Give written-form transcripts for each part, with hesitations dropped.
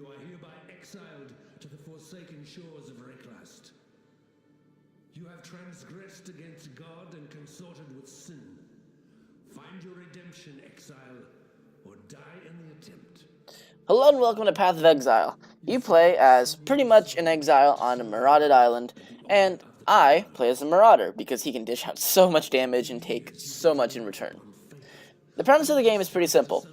You are hereby exiled to the forsaken shores of Reclast. You have transgressed against God and consorted with sin. Find your redemption, Exile, or die in the attempt. Hello and welcome to Path of Exile. You play as pretty much an exile on a marauded island, and I play as a marauder because he can dish out so much damage and take so much in return. The premise of the game is pretty simple.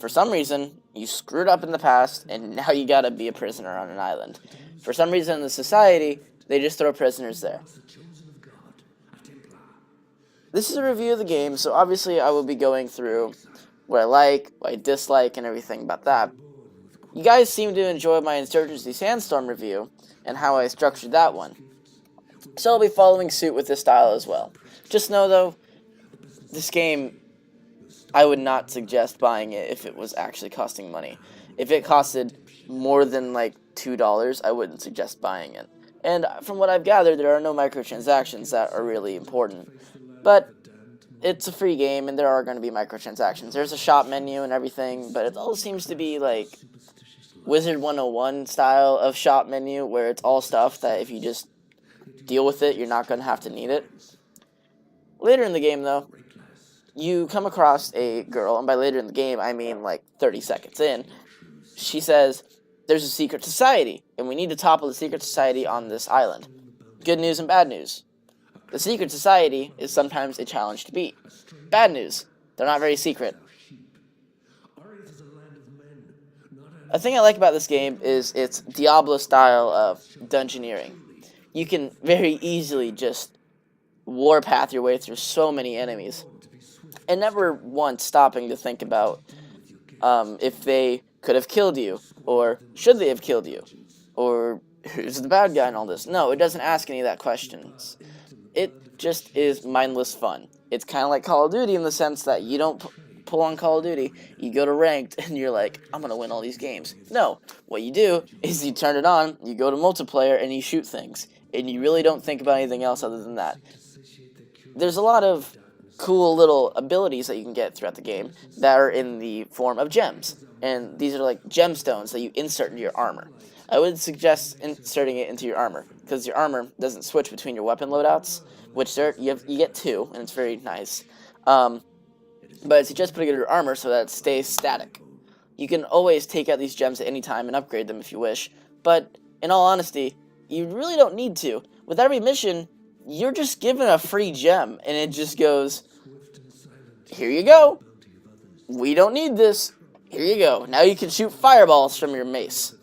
For some reason, you screwed up in the past, and now you gotta be a prisoner on an island. For some reason in the society, they just throw prisoners there. This is a review of the game, so obviously I will be going through what I like, what I dislike, and everything about that. You guys seem to enjoy my Insurgency Sandstorm review, and how I structured that one. So I'll be following suit with this style as well. Just know though, this game, I would not suggest buying it if it was actually costing money. If it costed more than like $2, I wouldn't suggest buying it. And from what I've gathered, there are no microtransactions that are really important. But it's a free game, and there are going to be microtransactions. There's a shop menu and everything, but it all seems to be like Wizard 101 style of shop menu, where it's all stuff that if you just deal with it, you're not going to have to need it. Later in the game, though, you come across a girl, and by later in the game, I mean like 30 seconds in. She says, there's a secret society, and we need to topple the secret society on this island. Good news and bad news. The secret society is sometimes a challenge to beat. Bad news, they're not very secret. A thing I like about this game is its Diablo style of dungeoneering. You can very easily just warpath your way through so many enemies, and never once stopping to think about if they could have killed you, or should they have killed you, or who's the bad guy in all this. No, it doesn't ask any of that questions. It just is mindless fun. It's kind of like Call of Duty in the sense that you don't pull on Call of Duty, you go to ranked, and you're like, I'm going to win all these games. No, what you do is you turn it on, you go to multiplayer, and you shoot things. And you really don't think about anything else other than that. There's a lot of cool little abilities that you can get throughout the game that are in the form of gems. And these are like gemstones that you insert into your armor. I would suggest inserting it into your armor, because your armor doesn't switch between your weapon loadouts, which you get two, and it's very nice. But I suggest putting it in your armor so that it stays static. You can always take out these gems at any time and upgrade them if you wish, but in all honesty, you really don't need to. With every mission, you're just given a free gem, and it just goes, here you go. We don't need this. Here you go. Now you can shoot fireballs from your mace.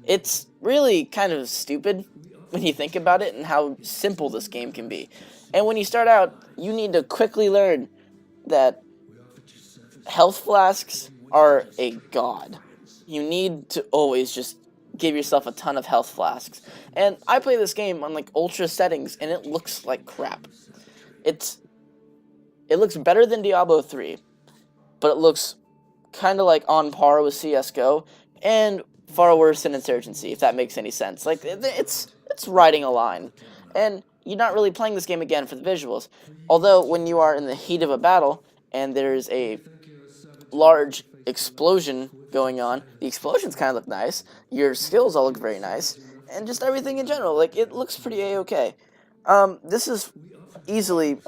It's really kind of stupid when you think about it and how simple this game can be. And when you start out, you need to quickly learn that health flasks are a god. You need to always just give yourself a ton of health flasks. And I play this game on like ultra settings, and it looks like crap. It looks better than Diablo 3, but it looks kind of like on par with CSGO, and far worse than Insurgency, if that makes any sense. Like, it's riding a line. And you're not really playing this game again for the visuals. Although, when you are in the heat of a battle, and there's a large explosion going on, the explosions kind of look nice, your skills all look very nice, and just everything in general, like, it looks pretty A-okay. This is easily,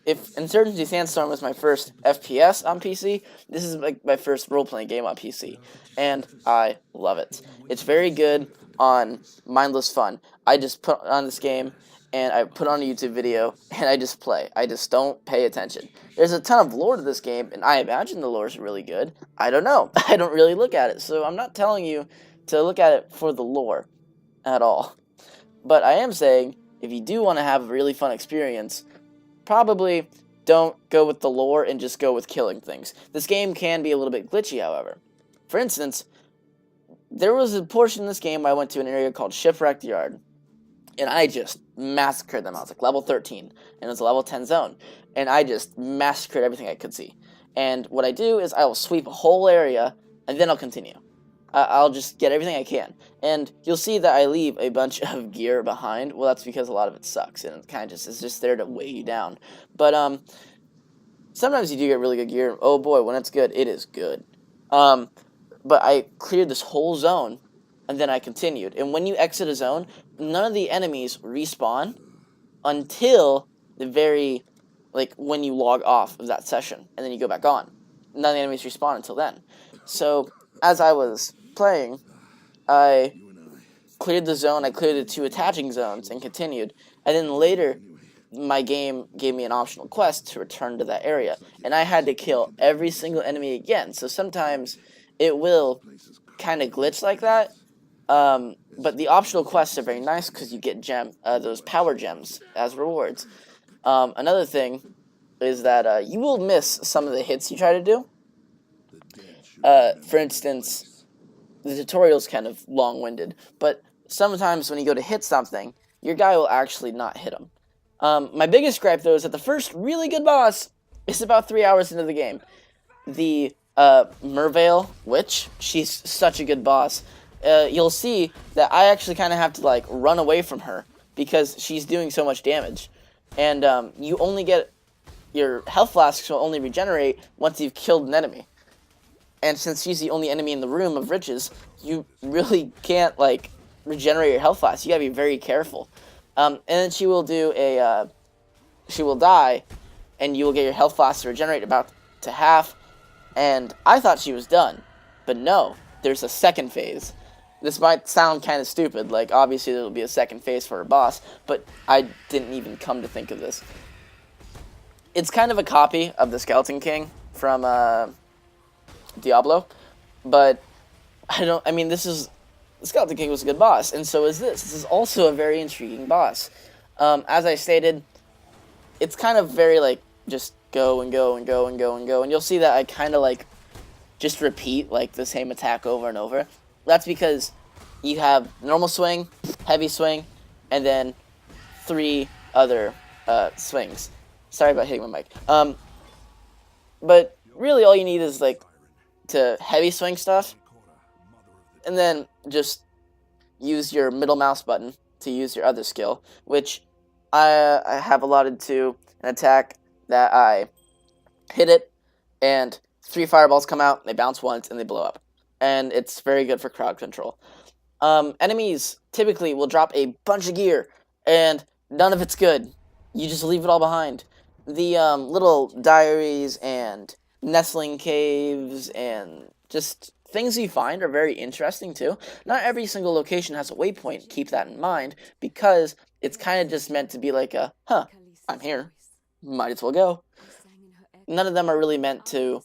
if Insurgency Sandstorm was my first FPS on PC, this is like my first role-playing game on PC, and I love it. It's very good on mindless fun. I just put on this game, and I put on a YouTube video, and I just play. I just don't pay attention. There's a ton of lore to this game, and I imagine the lore is really good. I don't know. I don't really look at it, so I'm not telling you to look at it for the lore at all. But I am saying, if you do want to have a really fun experience, probably don't go with the lore and just go with killing things. This game can be a little bit glitchy, however. For instance, there was a portion in this game where I went to an area called Shipwrecked Yard, and I just massacred them. I was like level 13, and it was a level 10 zone, and I just massacred everything I could see. And what I do is I will sweep a whole area, and then I'll continue. I'll just get everything I can. And you'll see that I leave a bunch of gear behind. Well, that's because a lot of it sucks, and it kind of just is just there to weigh you down. But sometimes you do get really good gear. Oh boy, when it's good, it is good. but I cleared this whole zone, and then I continued. And when you exit a zone, none of the enemies respawn until the very, like, when you log off of that session, and then you go back on. None of the enemies respawn until then. So, as I was playing, I cleared the zone, I cleared the 2 attaching zones, and continued. And then later, my game gave me an optional quest to return to that area. And I had to kill every single enemy again. So sometimes it will kind of glitch like that. But the optional quests are very nice because you get those power gems as rewards. Another thing is that you will miss some of the hits you try to do. For instance, the tutorial's kind of long-winded, but sometimes when you go to hit something, your guy will actually not hit him. My biggest gripe, though, is that the first really good boss is about 3 hours into the game. The Merveil Witch, she's such a good boss. You'll see that I actually kind of have to, like, run away from her because she's doing so much damage. And you only get... your health flasks will only regenerate once you've killed an enemy. And since she's the only enemy in the room of riches, you really can't, like, regenerate your health flasks. You gotta be very careful. And then she will do a... she will die, and you will get your health flasks to regenerate about to half. And I thought she was done. But no, there's a second phase. This might sound kind of stupid, like, obviously there will be a second phase for a boss, but I didn't even come to think of this. It's kind of a copy of the Skeleton King from Diablo, but the Skeleton King was a good boss, and so is this. This is also a very intriguing boss. As I stated, it's kind of very, like, just go and go and go and go and go, and you'll see that I kind of, like, just repeat, like, the same attack over and over. That's because you have normal swing, heavy swing, and then 3 other swings. Sorry about hitting my mic. But really all you need is, like, to heavy swing stuff, and then just use your middle mouse button to use your other skill, which I have allotted to an attack that I hit it, and 3 fireballs come out, they bounce once, and they blow up. And it's very good for crowd control. Enemies typically will drop a bunch of gear, and none of it's good. You just leave it all behind. The little diaries and nestling caves and just things you find are very interesting too. Not every single location has a waypoint, keep that in mind, because it's kind of just meant to be like a, I'm here, might as well go. None of them are really meant to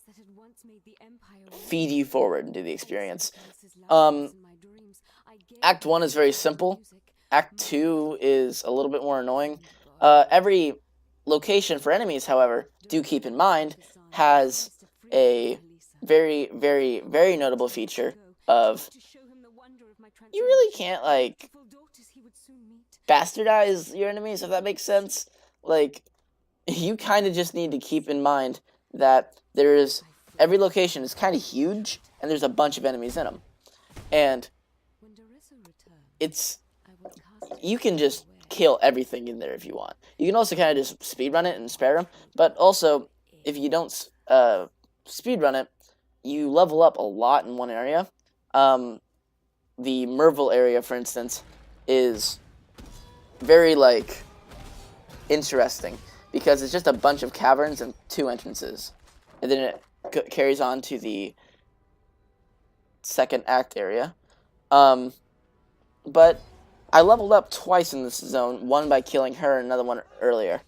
feed you forward into the experience. Act 1 is very simple. Act 2 is a little bit more annoying. Every location for enemies, however, do keep in mind, has a very, very, very notable feature of you really can't, like, bastardize your enemies, if that makes sense. Like, you kind of just need to keep in mind that every location is kind of huge, and there's a bunch of enemies in them. And you can just kill everything in there if you want. You can also kind of just speedrun it and spare them, but also, if you don't speedrun it, you level up a lot in one area. The Merveil area, for instance, is very, like, interesting, because it's just a bunch of caverns and 2 entrances. And then it carries on to the second act area. But I leveled up twice in this zone, one by killing her and another one earlier.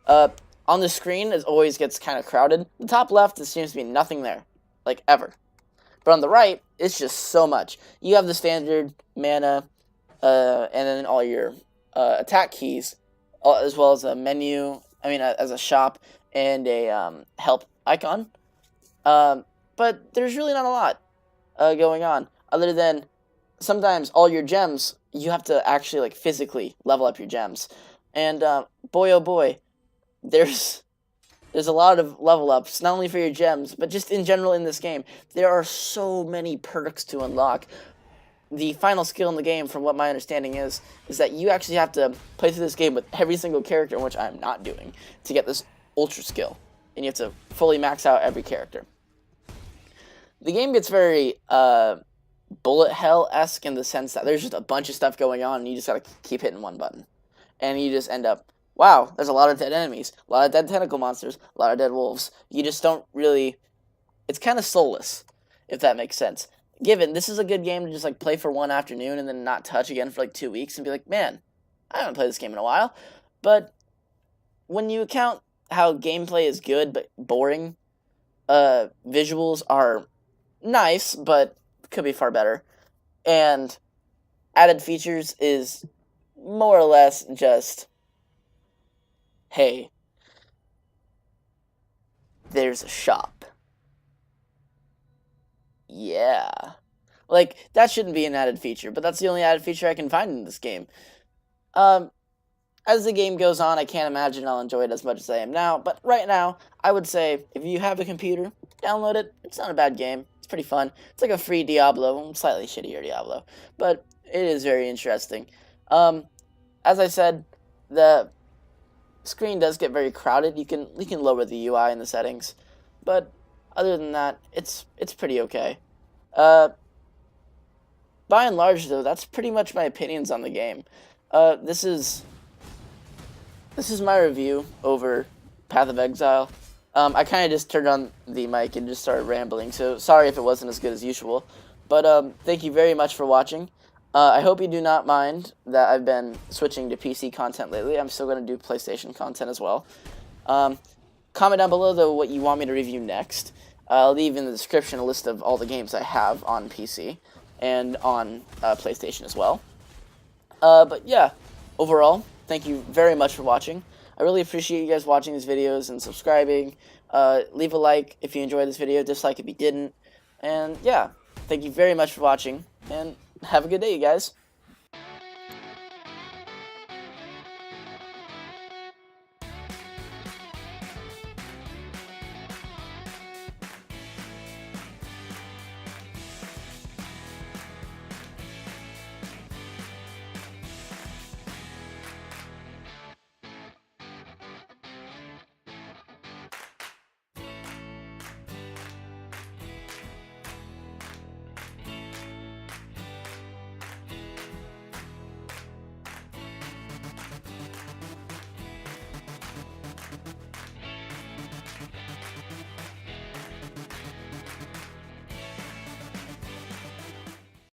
On the screen, it always gets kind of crowded. The top left, there seems to be nothing there, like, ever. But on the right, it's just so much. You have the standard mana, and then all your attack keys, as well as a menu, as a shop, and a help icon. But there's really not a lot going on, other than sometimes all your gems, you have to actually, like, physically level up your gems. And boy oh boy, there's a lot of level ups, not only for your gems, but just in general in this game. There are so many perks to unlock. The final skill in the game, from what my understanding is that you actually have to play through this game with every single character, which I'm not doing, to get this ultra skill. And you have to fully max out every character. the game gets very bullet hell-esque in the sense that there's just a bunch of stuff going on, and you just gotta keep hitting one button. And you just end up, wow, there's a lot of dead enemies, a lot of dead tentacle monsters, a lot of dead wolves. You just don't really... It's kind of soulless, if that makes sense. Given, this is a good game to just, like, play for one afternoon and then not touch again for, like, 2 weeks and be like, man, I haven't played this game in a while. But when you account how gameplay is good but boring, visuals are nice, but could be far better. And added features is more or less just, hey, there's a shop. Yeah. Like, that shouldn't be an added feature, but that's the only added feature I can find in this game. As the game goes on, I can't imagine I'll enjoy it as much as I am now, but right now, I would say, if you have a computer, download it. It's not a bad game. It's pretty fun. It's like a free Diablo, slightly shittier Diablo, but it is very interesting. As I said, the screen does get very crowded. You can lower the UI in the settings, but other than that, it's pretty okay. By and large, though, that's pretty much my opinions on the game. This is my review over Path of Exile. I kind of just turned on the mic and just started rambling, so sorry if it wasn't as good as usual. But thank you very much for watching. I hope you do not mind that I've been switching to PC content lately. I'm still going to do PlayStation content as well. Comment down below, though, what you want me to review next. I'll leave in the description a list of all the games I have on PC and on PlayStation as well. But yeah, overall, thank you very much for watching. I really appreciate you guys watching these videos and subscribing. Leave a like if you enjoyed this video, dislike if you didn't. And yeah, thank you very much for watching, and have a good day, you guys.